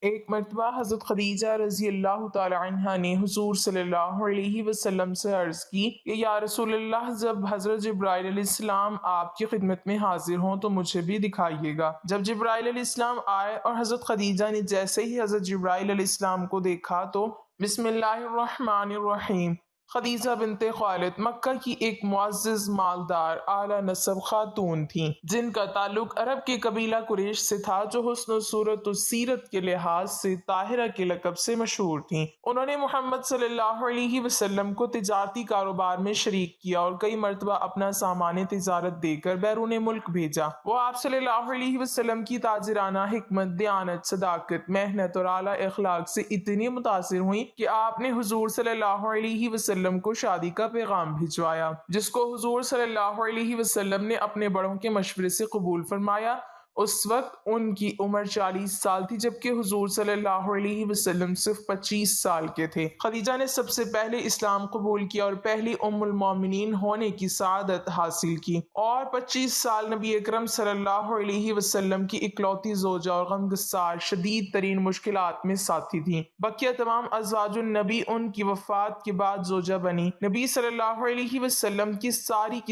ایک مرتبہ حضرت خدیجہ رضی اللہ تعالی عنہا نے حضور صلی اللہ علیہ وسلم سے عرض کی کہ یا رسول اللہ، جب حضرت جبرائیل علیہ السلام آپ کی خدمت میں حاضر ہوں تو مجھے بھی دکھائیے گا۔ جب جبرائیل علیہ السلام آئے اور حضرت خدیجہ نے جیسے ہی حضرت جبرائیل علیہ السلام کو دیکھا تو بسم اللہ الرحمن الرحیم، خدیجہ بنت خویلد مکہ کی ایک معزز مالدار اعلیٰ نسب خاتون تھیں، جن کا تعلق عرب کے قبیلہ قریش سے تھا، جو حسن و صورت و سیرت کے لحاظ سے طاہرہ کے لقب سے مشہور تھیں۔ انہوں نے محمد صلی اللہ علیہ وسلم کو تجارتی کاروبار میں شریک کیا اور کئی مرتبہ اپنا سامان تجارت دے کر بیرون ملک بھیجا۔ وہ آپ صلی اللہ علیہ وسلم کی تاجرانہ حکمت، دیانت، صداقت، محنت اور اعلیٰ اخلاق سے اتنی متاثر ہوئیں کہ آپ نے حضور صلی اللہ علیہ وسلم کو شادی کا پیغام بھجوایا، جس کو حضور صلی اللہ علیہ وسلم نے اپنے بڑوں کے مشورے سے قبول فرمایا۔ اس وقت ان کی عمر 40 سال تھی، جبکہ حضور صلی اللہ علیہ وسلم صرف 25 سال کے تھے۔ خدیجہ نے سب سے پہلے اسلام قبول کیا اور پہلی ام المومنین ہونے کی سعادت حاصل کی، اور 25 سال نبی اکرم صلی اللہ علیہ وسلم کی اکلوتی زوجہ اور غمگسار شدید ترین مشکلات میں ساتھی تھیں۔ بقیہ تمام ازواج النبی ان کی وفات کے بعد زوجہ بنی۔ نبی صلی اللہ علیہ وسلم کی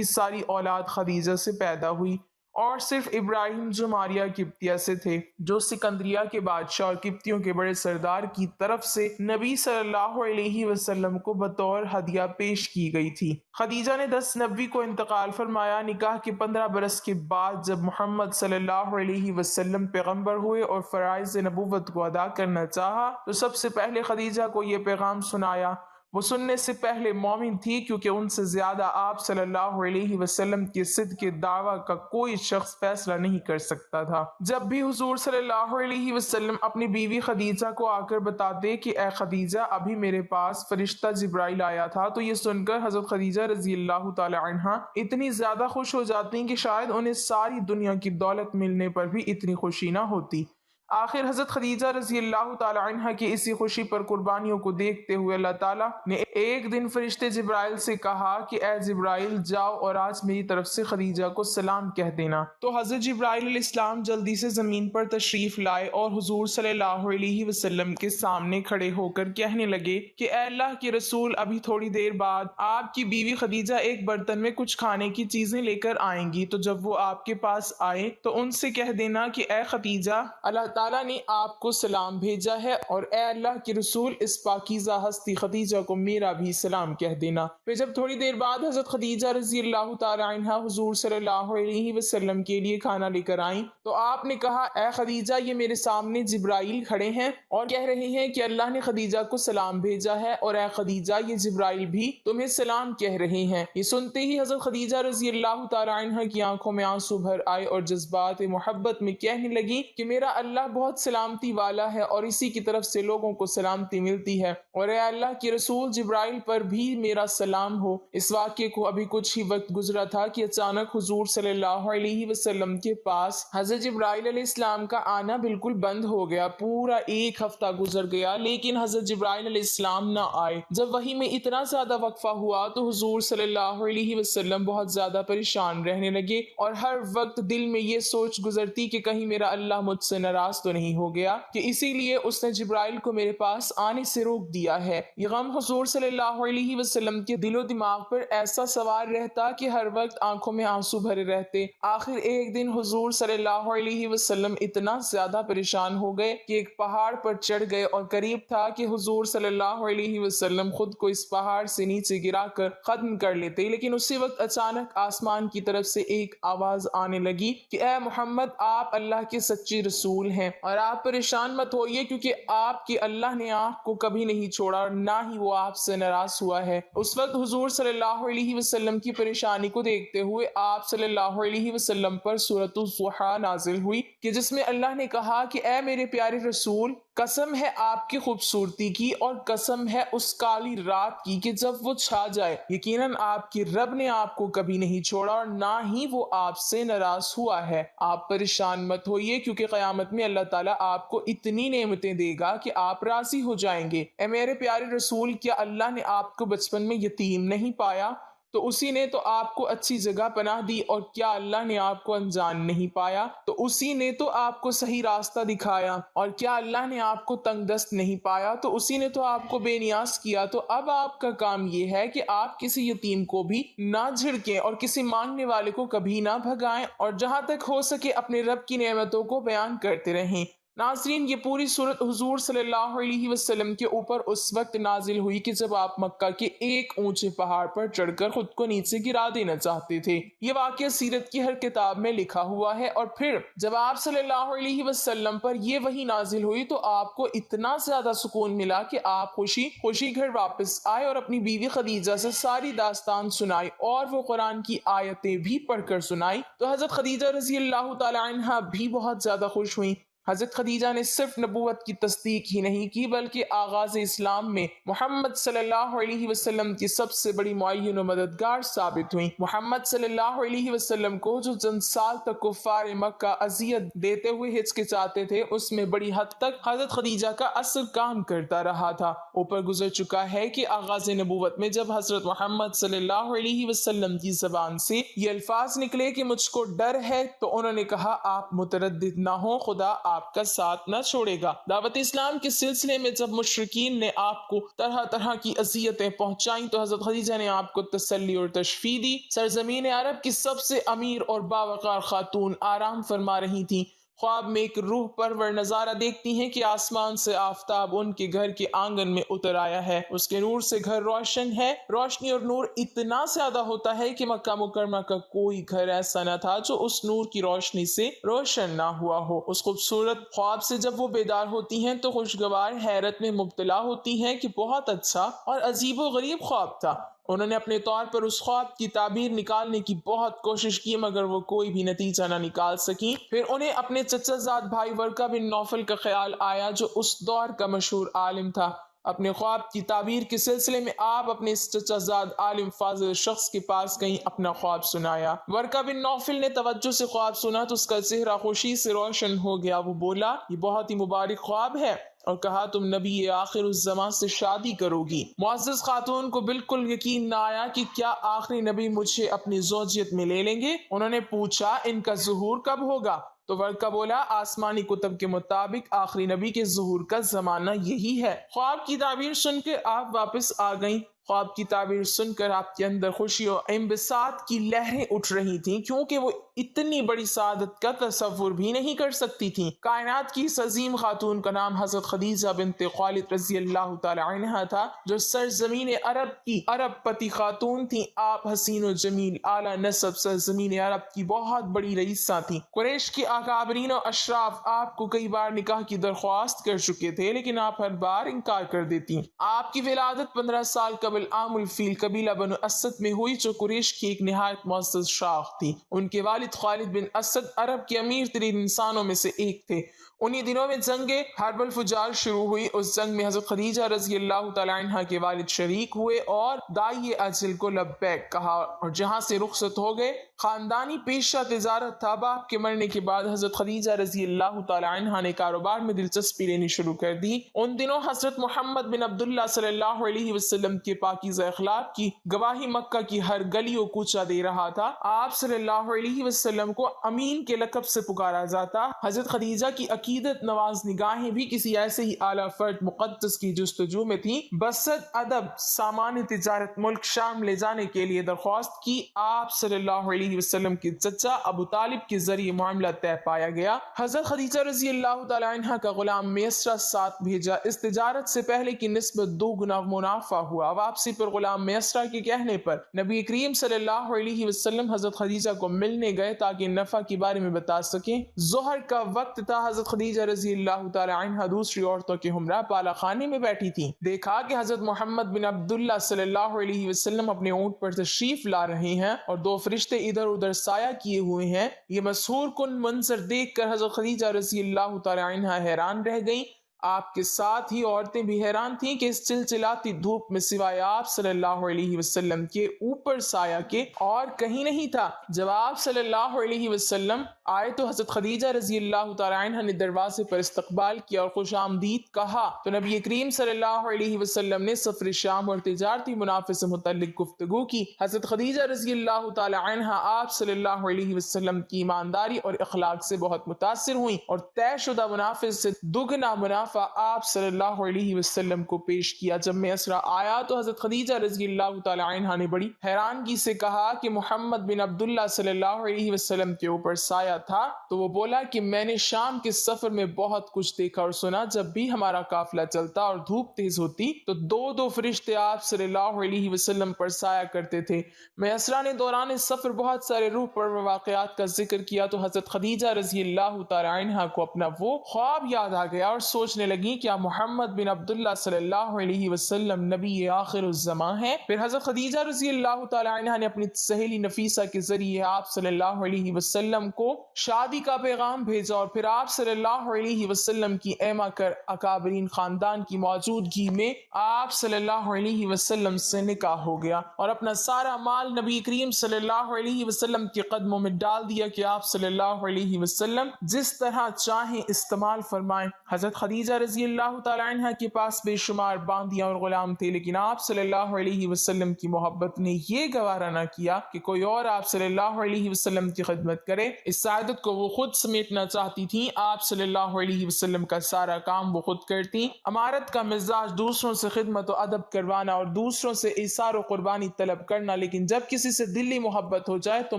ساری اولاد خدیجہ سے پیدا ہوئی، اور صرف ابراہیم جو ماریہ قبطیہ سے تھے، جو سکندریہ کے بادشاہ اور قبطیوں کے بڑے سردار کی طرف سے نبی صلی اللہ علیہ وسلم کو بطور ہدیہ پیش کی گئی تھی۔ خدیجہ نے 10 نبی کو انتقال فرمایا۔ نکاح کے 15 برس کے بعد جب محمد صلی اللہ علیہ وسلم پیغمبر ہوئے اور فرائض نبوت کو ادا کرنا چاہا تو سب سے پہلے خدیجہ کو یہ پیغام سنایا۔ وہ سننے سے پہلے مومن تھی، کیونکہ ان سے زیادہ آپ صلی اللہ علیہ وسلم کے صدق کے دعویٰ کا کوئی شخص فیصلہ نہیں کر سکتا تھا۔ جب بھی حضور صلی اللہ علیہ وسلم اپنی بیوی خدیجہ کو آ کر بتاتے کہ اے خدیجہ، ابھی میرے پاس فرشتہ جبرائیل آیا تھا، تو یہ سن کر حضرت خدیجہ رضی اللہ تعالی عنہا اتنی زیادہ خوش ہو جاتی کہ شاید انہیں ساری دنیا کی دولت ملنے پر بھی اتنی خوشی نہ ہوتی۔ آخر حضرت خدیجہ رضی اللہ تعالی عنہ کی اسی خوشی پر قربانیوں کو دیکھتے ہوئے اللہ تعالیٰ نے ایک دن فرشتے جبرائیل سے کہا کہ اے جبرائیل، جاؤ اور آج میری طرف سے خدیجہ کو سلام کہہ دینا۔ تو حضرت جبرائیل علیہ السلام جلدی سے زمین پر تشریف لائے اور حضور صلی اللہ علیہ وسلم کے سامنے کھڑے ہو کر کہنے لگے کہ اے اللہ کے رسول، ابھی تھوڑی دیر بعد آپ کی بیوی خدیجہ ایک برتن میں کچھ کھانے کی چیزیں لے کر آئیں گی، تو جب وہ آپ کے پاس آئے تو ان سے کہہ دینا کہ اے خدیجہ، اللہ تعالیٰ نے آپ کو سلام بھیجا ہے، اور اے اللہ کے رسول، اس پاکیزہ ہستی خدیجہ کو میرا بھی سلام کہہ دینا۔ پھر جب تھوڑی دیر بعد حضرت خدیجہ رضی اللہ تعالی عنہا حضور صلی اللہ علیہ وسلم کے لیے کھانا لے کر آئیں تو آپ نے کہا اے خدیجہ، یہ میرے سامنے جبرائیل کھڑے ہیں اور کہہ رہے ہیں کہ اللہ نے خدیجہ کو سلام بھیجا ہے، اور اے خدیجہ، یہ جبرائیل بھی تمہیں سلام کہہ رہے ہیں۔ یہ سنتے ہی حضرت خدیجہ رضی اللہ تعالی عنہا کی آنکھوں میں آنسو بھر آئے اور جذبات محبت میں کہنے لگی کہ میرا اللہ بہت سلامتی والا ہے اور اسی کی طرف سے لوگوں کو سلامتی ملتی ہے، اور اے اللہ کے رسول، جبرائیل پر بھی میرا سلام ہو۔ اس واقعے کو ابھی کچھ ہی وقت گزرا تھا کہ اچانک حضور صلی اللہ علیہ وسلم کے پاس حضرت جبرائیل علیہ السلام کا آنا بالکل بند ہو گیا۔ پورا ایک ہفتہ گزر گیا لیکن حضرت جبرائیل علیہ السلام نہ آئے۔ جب وحی میں اتنا زیادہ وقفہ ہوا تو حضور صلی اللہ علیہ وسلم بہت زیادہ پریشان رہنے لگے، اور ہر وقت دل میں یہ سوچ گزرتی کہ کہیں میرا اللہ مجھ سے ناراض تو نہیں ہو گیا کہ اسی لیے اس نے جبرائیل کو میرے پاس آنے سے روک دیا ہے۔ یہ غم حضور صلی اللہ علیہ وسلم کے دل و دماغ پر ایسا سوار رہتا کہ ہر وقت آنکھوں میں آنسو بھرے رہتے۔ آخر ایک دن حضور صلی اللہ علیہ وسلم اتنا زیادہ پریشان ہو گئے کہ ایک پہاڑ پر چڑھ گئے، اور قریب تھا کہ حضور صلی اللہ علیہ وسلم خود کو اس پہاڑ سے نیچے گرا کر ختم کر لیتے، لیکن اسی وقت اچانک آسمان کی طرف سے ایک آواز آنے لگی کہ اے محمد، آپ اللہ کے سچے رسول ہیں، اور آپ پریشان مت ہوئیے، کیونکہ آپ کے اللہ نے آپ کو کبھی نہیں چھوڑا اور نہ ہی وہ آپ سے ناراض ہوا ہے۔ اس وقت حضور صلی اللہ علیہ وسلم کی پریشانی کو دیکھتے ہوئے آپ صلی اللہ علیہ وسلم پر سورۃ الضحیٰ نازل ہوئی کہ جس میں اللہ نے کہا کہ اے میرے پیارے رسول، قسم ہے آپ کی خوبصورتی کی اور قسم ہے اس کالی رات کی کہ جب وہ چھا جائے، یقیناً آپ کے رب نے آپ کو کبھی نہیں چھوڑا اور نہ ہی وہ آپ سے ناراض ہوا ہے۔ آپ پریشان مت ہوئیے، کیونکہ قیامت میں اللہ تعالیٰ آپ کو اتنی نعمتیں دے گا کہ آپ راضی ہو جائیں گے۔ اے میرے پیارے رسول، کیا اللہ نے آپ کو بچپن میں یتیم نہیں پایا؟ تو اسی نے تو آپ کو اچھی جگہ پناہ دی، اور کیا اللہ نے آپ کو انجان نہیں پایا؟ تو اسی نے تو آپ کو صحیح راستہ دکھایا، اور کیا اللہ نے آپ کو تنگ دست نہیں پایا؟ تو اسی نے تو آپ کو بے نیاز کیا۔ تو اب آپ کا کام یہ ہے کہ آپ کسی یتیم کو بھی نہ جھڑکیں اور کسی مانگنے والے کو کبھی نہ بھگائیں، اور جہاں تک ہو سکے اپنے رب کی نعمتوں کو بیان کرتے رہیں۔ ناظرین، یہ پوری صورت حضور صلی اللہ علیہ وسلم کے اوپر اس وقت نازل ہوئی کہ جب آپ مکہ کے ایک اونچے پہاڑ پر چڑھ کر خود کو نیچے گرا دینا چاہتے تھے۔ یہ واقعہ سیرت کی ہر کتاب میں لکھا ہوا ہے، اور پھر جب آپ صلی اللہ علیہ وسلم پر یہ وحی نازل ہوئی تو آپ کو اتنا زیادہ سکون ملا کہ آپ خوشی خوشی گھر واپس آئے اور اپنی بیوی خدیجہ سے ساری داستان سنائی، اور وہ قرآن کی آیتیں بھی پڑھ کر سنائی۔ تو حضرت خدیجہ رضی اللہ تعالی عنہا بھی بہت زیادہ خوش ہوئیں۔ حضرت خدیجہ نے صرف نبوت کی تصدیق ہی نہیں کی بلکہ آغاز اسلام میں محمد صلی اللہ علیہ وسلم کی سب سے بڑی معین و مددگار ثابت ہوئیں۔ محمد صلی اللہ علیہ وسلم کو جو چند سال تک کفار مکہ اذیت دیتے ہوئے ہچکچاتے تھے، اس میں بڑی حد تک حضرت خدیجہ کا اثر کام کرتا رہا تھا۔ اوپر گزر چکا ہے کہ آغاز نبوت میں جب حضرت محمد صلی اللہ علیہ وسلم کی زبان سے یہ الفاظ نکلے کہ مجھ کو ڈر ہے، تو انہوں نے کہا آپ متردد نہ ہو، خدا آپ کا ساتھ نہ چھوڑے گا۔ دعوت اسلام کے سلسلے میں جب مشرکین نے آپ کو طرح طرح کی اذیتیں پہنچائیں تو حضرت خدیجہ نے آپ کو تسلی اور تشفیع دی۔ سرزمین عرب کی سب سے امیر اور باوقار خاتون آرام فرما رہی تھیں۔ خواب میں ایک روح پرور نظارہ دیکھتی ہیں کہ آسمان سے آفتاب ان کے گھر کے آنگن میں اتر آیا ہے، اس کے نور سے گھر روشن ہے۔ روشنی اور نور اتنا زیادہ ہوتا ہے کہ مکہ مکرمہ کا کوئی گھر ایسا نہ تھا جو اس نور کی روشنی سے روشن نہ ہوا ہو۔ اس خوبصورت خواب سے جب وہ بیدار ہوتی ہیں تو خوشگوار حیرت میں مبتلا ہوتی ہیں کہ بہت اچھا اور عجیب و غریب خواب تھا۔ انہوں نے اپنے طور پر اس خواب کی تعبیر نکالنے کی بہت کوشش کی، مگر وہ کوئی بھی نتیجہ نہ نکال سکی۔ پھر انہیں اپنے چچا زاد بھائی ورقہ بن نوفل کا خیال آیا جو اس دور کا مشہور عالم تھا۔ اپنے خواب کی تعبیر کے سلسلے میں آپ اپنے اس چچا زاد عالم فاضل شخص کے پاس گئیں، اپنا خواب سنایا۔ ورقہ بن نوفل نے توجہ سے خواب سنا تو اس کا چہرہ خوشی سے روشن ہو گیا۔ وہ بولا یہ بہت ہی مبارک خواب ہے، اور کہا تم نبی آخر الزمان سے شادی کرو گی۔ معزز خاتون کو بالکل یقین نہ آیا کہ کیا آخری نبی مجھے اپنی زوجیت میں لے لیں گے۔ انہوں نے پوچھا ان کا ظہور کب ہوگا؟ تو ورقہ بولا آسمانی کتب کے مطابق آخری نبی کے ظہور کا زمانہ یہی ہے۔ خواب کی تعبیر سن کے آپ واپس آ گئیں۔ خواب کی تعبیر سن کر آپ کے اندر خوشی و انبساط کی لہریں اٹھ رہی تھیں، کیونکہ وہ اتنی بڑی سعادت کا تصور بھی نہیں کر سکتی تھیں۔ کائنات کی اس عظیم خاتون کا نام حضرت خدیجہ بنت خویلد رضی اللہ تعالی عنہا تھا، جو سرزمین عرب کی عرب پتی خاتون تھیں۔ آپ حسین و جمیل اعلیٰ نسب سرزمین عرب کی بہت بڑی رئیسہ تھیں۔ قریش کے اکابرین و اشراف آپ کو کئی بار نکاح کی درخواست کر چکے تھے، لیکن آپ ہر بار انکار کر دیتی۔ آپ کی ولادت 15 سال قبل عام الفیل قبیلہ بنو اسد میں ہوئی، جو قریش کی ایک نہایت معزز شاخ تھی۔ ان کے والد خالد بن اسد عرب کے امیر ترین انسانوں میں سے ایک تھے۔ انہی دنوں میں جنگ حرب الفجار شروع ہوئی۔ اس جنگ میں حضرت خدیجہ رضی اللہ تعالی عنہ کے والد شریک ہوئے اور داعی اجل کو لبیک کہا اور جہاں سے رخصت ہو گئے۔ خاندانی پیشہ تجارت تھا۔ باپ کے مرنے کے بعد حضرت خدیجہ رضی اللہ تعالی عنہ نے کاروبار میں دلچسپی لینی شروع کر دی۔ ان دنوں حضرت محمد بن عبداللہ صلی اللہ علیہ وسلم کے پاکیزہ اخلاق کی گواہی مکہ کی ہر گلی و کوچہ دے رہا تھا۔ آپ صلی اللہ علیہ وسلم کو امین کے لقب سے پکارا جاتا۔ حضرت خدیجہ کی عقیدت نواز نگاہیں بھی کسی ایسے ہی اعلیٰ فرد مقدس کی جستجو میں تھی۔ بسط ادب سامان تجارت ملک شام لے جانے کے لیے درخواست کی۔ آپ صلی اللہ علیہ وسلم کے چچا ابو طالب کے ذریعے معاملہ طے پایا گیا۔ حضرت خدیجہ رضی اللہ تعالی عنہ کا غلام میسرہ ساتھ بھیجا۔ اس تجارت سے پہلے کی نسبت 2 گنا منافع ہوا۔ واپسی پر غلام میسرہ کے کہنے پر نبی کریم صلی اللہ علیہ وسلم حضرت خدیجہ کو ملنے گئے تاکہ نفع کے بارے میں بتا سکیں۔ ظہر کا وقت تھا۔ حضرت خدیجہ رضی اللہ تعالی عنہ دوسری عورتوں کے ہمراہ بالا خانے میں بیٹھی تھیں۔ دیکھا کہ حضرت محمد بن عبداللہ صلی اللہ علیہ وسلم اپنے اونٹ پر تشریف لا رہے ہیں اور 2 فرشتے ادھر ادھر سایہ کیے ہوئے ہیں۔ یہ مسحور کن منظر دیکھ کر حضرت خدیجہ رضی اللہ تعالی عنہ حیران رہ گئیں۔ آپ کے ساتھ ہی عورتیں بھی حیران تھیں کہ اس چلچلاتی دھوپ میں سوائے آپ صلی اللہ علیہ وسلم کے اوپر سایہ کے اور کہیں نہیں تھا۔ جب آپ صلی اللہ علیہ وسلم آئے تو حضرت خدیجہ رضی اللہ تعالی عنہ نے دروازے پر استقبال کیا اور خوش آمدید کہا تو نبی کریم صلی اللہ علیہ وسلم نے سفر شام اور تجارتی منافع سے متعلق گفتگو کی۔ حضرت خدیجہ رضی اللہ تعالی عنہ آپ صلی اللہ علیہ وسلم کی ایمانداری اور اخلاق سے بہت متاثر ہوئیں اور طے شدہ منافع سے دگنا منافع آپ صلی اللہ علیہ وسلم کو پیش کیا۔ جب میں اسرا آیا تو حضرت خدیجہ رضی اللہ تعالی عنہ نے بڑی حیرانگی سے کہا کہ محمد بن عبداللہ صلی اللہ علیہ وسلم کے اوپر سایہ تھا، تو وہ بولا کہ میں نے شام کے سفر میں بہت کچھ دیکھا اور سنا۔ جب بھی ہمارا قافلہ چلتا اور دھوپ تیز ہوتی تو دو فرشتے آپ صلی اللہ علیہ وسلم پر سایہ کرتے تھے۔ میں اسرا نے دوران سفر بہت سارے روح پر واقعات کا ذکر کیا تو حضرت خدیجہ رضی اللہ تعالی عنہ کو اپنا وہ خواب یاد آ گیا اور سوچنے لگی کیا محمد بن عبداللہ صلی اللہ علیہ وسلم نبی آخر الزمان ہے۔ پھر حضرت خدیجہ رضی اللہ تعالی عنہ نے اپنی سہیلی نفیسہ کے ذریعے آپ صلی اللہ علیہ وسلم کو شادی کا پیغام بھیجا اور پھر آپ صلی اللہ علیہ وسلم کی ایما کر اکابرین خاندان کی موجودگی میں آپ صلی اللہ علیہ وسلم سے نکاح ہو گیا اور اپنا سارا مال نبی کریم صلی اللہ علیہ وسلم کے قدموں میں ڈال دیا کہ آپ صلی اللہ علیہ وسلم جس طرح چاہیں استعمال فرمائیں۔ حضرت خدیجہ رضی اللہ تعالی عنہ کے پاس بے شمار باندیاں اور غلام تھے، لیکن آپ صلی اللہ علیہ وسلم کی محبت نے یہ گوارا نہ کیا کہ کوئی اور آپ صلی اللہ علیہ وسلم کی خدمت کرے۔ اس سعادت کو وہ خود سمیٹنا چاہتی تھیں۔ آپ صلی اللہ علیہ وسلم کا سارا کام وہ خود کرتی۔ امارت کا مزاج دوسروں سے خدمت و ادب کروانا اور دوسروں سے ایثار و قربانی طلب کرنا، لیکن جب کسی سے دلی محبت ہو جائے تو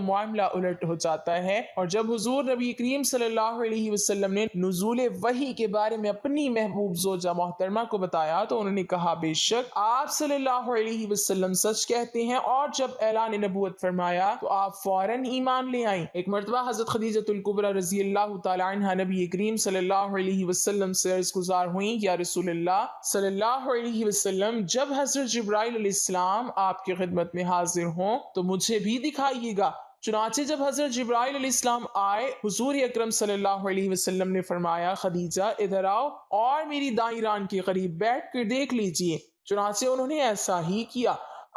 معاملہ الٹ ہو جاتا ہے۔ اور جب حضور نبی کریم صلی اللہ علیہ وسلم نے نزول وحی کے بارے میں اپنی محبوب زوجہ محترمہ کو بتایا تو انہوں نے کہا بے شک آپ صلی اللہ علیہ وسلم سچ کہتے ہیں، اور جب اعلان نبوت فرمایا تو آپ فوراً ایمان لے آئیں۔ ایک مرتبہ حضرت خدیجہ الکبریٰ رضی اللہ تعالی عنہ نبی کریم صلی اللہ علیہ وسلم سے عرض گزار ہوئیں، یا رسول اللہ صلی اللہ علیہ وسلم جب حضرت جبرائیل علیہ السلام آپ کی خدمت میں حاضر ہوں تو مجھے بھی دکھائیے گا۔ چنانچہ جب حضرت جبرائیل علیہ السلام آئے، حضور اکرم صلی اللہ علیہ وسلم نے فرمایا خدیجہ ادھر آؤ اور میری دائیں ران کے قریب بیٹھ کر دیکھ لیجئے۔ چنانچہ انہوں نے ایسا ہی کیا۔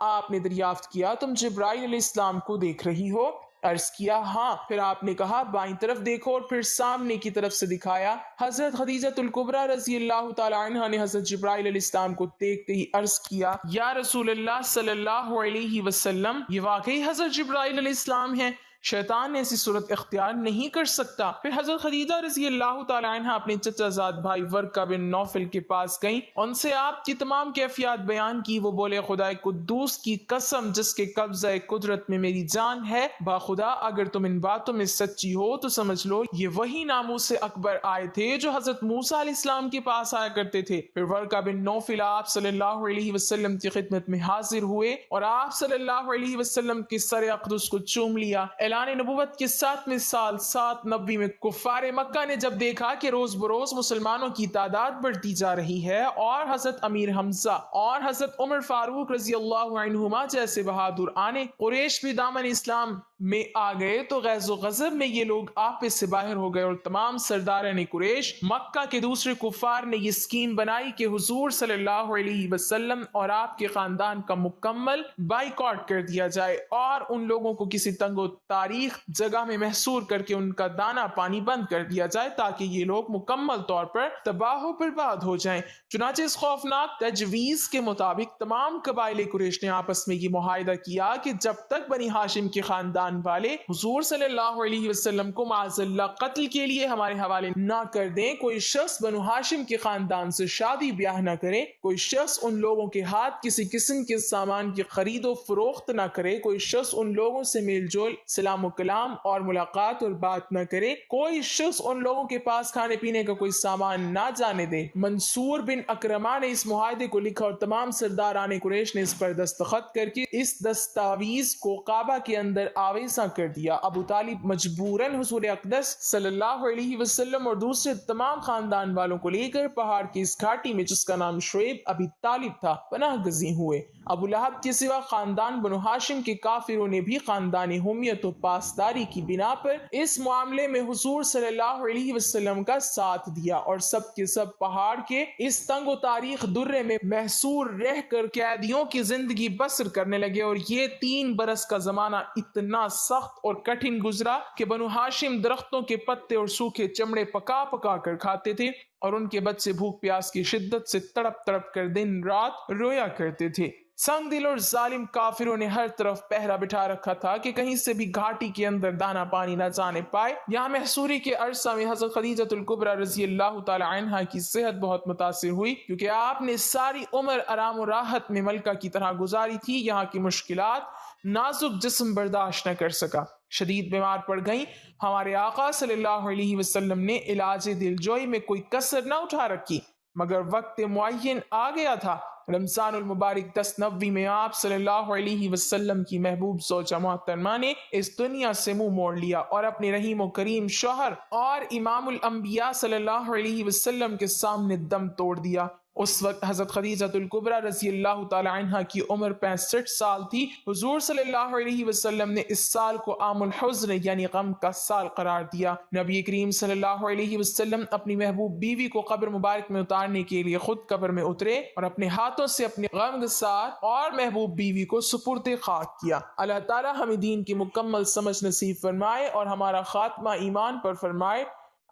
آپ نے دریافت کیا تم جبرائیل علیہ السلام کو دیکھ رہی ہو؟ عرض کیا ہاں۔ پھر آپ نے کہا بائیں طرف دیکھو، اور پھر سامنے کی طرف سے دکھایا۔ حضرت خدیجہ الکبریٰ رضی اللہ تعالی عنہ نے حضرت جبرائیل علیہ السلام کو دیکھتے ہی عرض کیا یا رسول اللہ صلی اللہ علیہ وسلم یہ واقعی حضرت جبرائیل علیہ السلام ہیں، شیطان ایسی صورت اختیار نہیں کر سکتا۔ پھر حضرت خدیجہ رضی اللہ تعالی عنہ اپنے چچا زاد بھائی ورقہ بن نوفل کے پاس گئیں، ان سے آپ کی تمام کیفیات بیان کی۔ وہ بولے خدا قدوس کی قسم جس کے قبضہ قدرت میں میری جان ہے، باخدا اگر تم ان باتوں میں سچی ہو تو سمجھ لو یہ وہی ناموس اکبر آئے تھے جو حضرت موسیٰ علیہ السلام کے پاس آیا کرتے تھے۔ پھر ورقہ بن نوفل آپ صلی اللہ علیہ وسلم کی خدمت میں حاضر ہوئے اور آپ صلی اللہ علیہ وسلم کے سر اقدس کو چوم لیا۔ اعلان نبوت کے 7ویں سال 790 میں کفار مکہ نے جب دیکھا کہ روز بروز مسلمانوں کی تعداد بڑھتی جا رہی ہے اور حضرت امیر حمزہ اور حضرت عمر فاروق رضی اللہ عنہما جیسے بہادر آنے قریش بھی دامن اسلام میں آ گئے تو غیظ و غضب میں یہ لوگ آپس سے باہر ہو گئے اور تمام سرداران قریش مکہ کے دوسرے کفار نے یہ اسکیم بنائی کہ حضور صلی اللہ علیہ وسلم اور آپ کے خاندان کا مکمل بائیکاٹ کر دیا جائے اور ان لوگوں کو کسی تنگ و تاریخ جگہ میں محصور کر کے ان کا دانا پانی بند کر دیا جائے تاکہ یہ لوگ مکمل طور پر تباہ و برباد ہو جائیں۔ چنانچہ اس خوفناک تجویز کے مطابق تمام قبائل قریش نے آپس میں یہ معاہدہ کیا کہ جب تک بنی ہاشم کے خاندان والے حضور صلی اللہ علیہ وسلم کو معاذ اللہ قتل کے لیے ہمارے حوالے نہ کر دیں، کوئی شخص بنو ہاشم کے خاندان سے شادی بیاہ نہ کرے، کوئی شخص ان لوگوں کے ہاتھ کسی قسم کے سامان کی خرید و فروخت نہ کرے، کوئی شخص ان لوگوں سے میل جول سلام و کلام اور ملاقات اور بات نہ کرے، کوئی شخص ان لوگوں کے پاس کھانے پینے کا کوئی سامان نہ جانے دے۔ منصور بن اکرمہ نے اس معاہدے کو لکھا اور تمام سرداران قریش نے اس پر دستخط کر کے اس دستاویز کو کعبہ کے اندر آویزاں کر دیا۔ ابو طالب مجبوراً حضور اقدس صلی اللہ علیہ وسلم اور دوسرے تمام خاندان والوں کو لے کر پہاڑ کی اس گھاٹی میں جس کا نام شعیب ابی طالب تھا پناہ گزین ہوئے۔ ابو لہب کے سوا خاندان بنو ہاشم کے کافروں نے بھی خاندانی حمیت و پاسداری کی بنا پر اس معاملے میں حضور صلی اللہ علیہ وسلم کا ساتھ دیا، اور سب کے سب پہاڑ کے اس تنگ و تاریخ درے میں محصور رہ کر قیدیوں کی زندگی بسر کرنے لگے۔ اور یہ 3 برس کا زمانہ اتنا سخت اور کٹھن گزرا کہ بنو ہاشم درختوں کے پتے اور سوکھے چمڑے پکا پکا کر کھاتے تھے، اور ان کے بچے بھوک پیاس کی شدت سے تڑپ تڑپ کر دن رات رویا کرتے تھے۔ سنگ دل اور ظالم کافروں نے ہر طرف پہرا بٹھا رکھا تھا کہ کہیں سے بھی گھاٹی کے اندر دانا پانی نہ جانے پائے۔ یہاں محصوری کے عرصہ میں حضرت خدیجہ الکبریٰ رضی اللہ تعالی عنہا کی صحت بہت متاثر ہوئی، کیونکہ آپ نے ساری عمر آرام و راحت میں ملکہ کی طرح گزاری تھی۔ یہاں کی مشکلات نازک جسم برداشت نہ کر سکا، شدید بیمار پڑ گئیں۔ ہمارے آقا صلی اللہ علیہ وسلم نے علاج دل جوئی میں کوئی کسر نہ اٹھا رکھی، مگر وقت معین آ گیا تھا۔ رمضان المبارک 10 نوی میں آپ صلی اللہ علیہ وسلم کی محبوب زوجہ محترمہ نے اس دنیا سے منہ موڑ لیا اور اپنے رحیم و کریم شوہر اور امام الانبیاء صلی اللہ علیہ وسلم کے سامنے دم توڑ دیا۔ اس وقت حضرت خدیجہ الکبریٰ رضی اللہ تعالی عنہا کی عمر 65 سال تھی۔ حضور صلی اللہ علیہ وسلم نے اس سال کو عام الحزن یعنی غم کا سال قرار دیا۔ نبی کریم صلی اللہ علیہ وسلم اپنی محبوب بیوی کو قبر مبارک میں اتارنے کے لیے خود قبر میں اترے اور اپنے ہاتھوں سے اپنی غمگسار اور محبوب بیوی کو سپرد خاک کیا۔ اللہ تعالی ہمیں دین کی مکمل سمجھ نصیب فرمائے اور ہمارا خاتمہ ایمان پر فرمائے،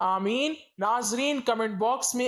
آمین۔ ناظرین، کمنٹ باکس میں